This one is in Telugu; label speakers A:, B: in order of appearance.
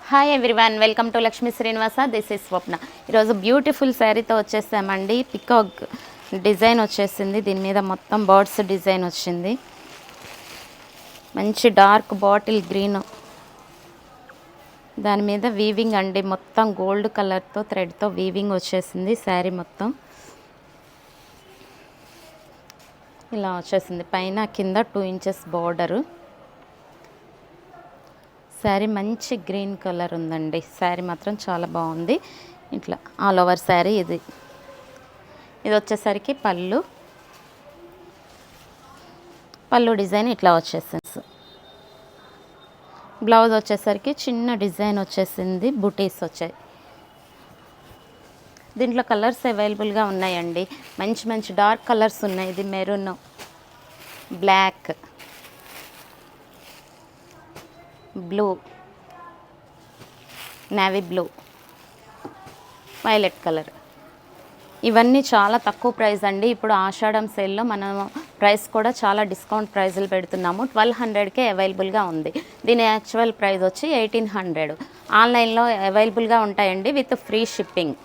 A: Hi everyone, welcome to Lakshmi Srinivasa. This is Swapna. ఈరోజు బ్యూటిఫుల్ శారీతో వచ్చేసామండి. పికాక్ డిజైన్ వచ్చేసింది, దీని మీద మొత్తం బర్డ్స్ డిజైన్ వచ్చింది. మంచి డార్క్ బాటిల్ గ్రీన్, దాని మీద వీవింగ్ అండి, మొత్తం గోల్డ్ కలర్తో థ్రెడ్తో వీవింగ్ వచ్చేసింది. శారీ మొత్తం ఇలా వచ్చేసింది. పైన కింద 2 ఇంచెస్ బార్డరు. శారీ మంచి గ్రీన్ కలర్ ఉందండి. శారీ మాత్రం చాలా బాగుంది. ఇట్లా ఆల్ ఓవర్ శారీ ఇది వచ్చేసరికి పళ్ళు డిజైన్ ఇట్లా వచ్చేసింది. బ్లౌజ్ వచ్చేసరికి చిన్న డిజైన్ వచ్చేసింది, బుటీస్ వచ్చాయి. దీంట్లో కలర్స్ అవైలబుల్గా ఉన్నాయండి. మంచి మంచి డార్క్ కలర్స్ ఉన్నాయి. ఇది maroon, black, blue, navy blue, violet colour. ఇవన్నీ చాలా తక్కువ ప్రైస్ అండి. ఇప్పుడు ఆషాఢం సేల్లో మనం ప్రైస్ కూడా చాలా డిస్కౌంట్ ప్రైజులు పెడుతున్నాము. 1200కే అవైలబుల్గా ఉంది. దీని యాక్చువల్ ప్రైస్ వచ్చి 1800. ఆన్లైన్లో అవైలబుల్గా ఉంటాయండి విత్ ఫ్రీ షిప్పింగ్.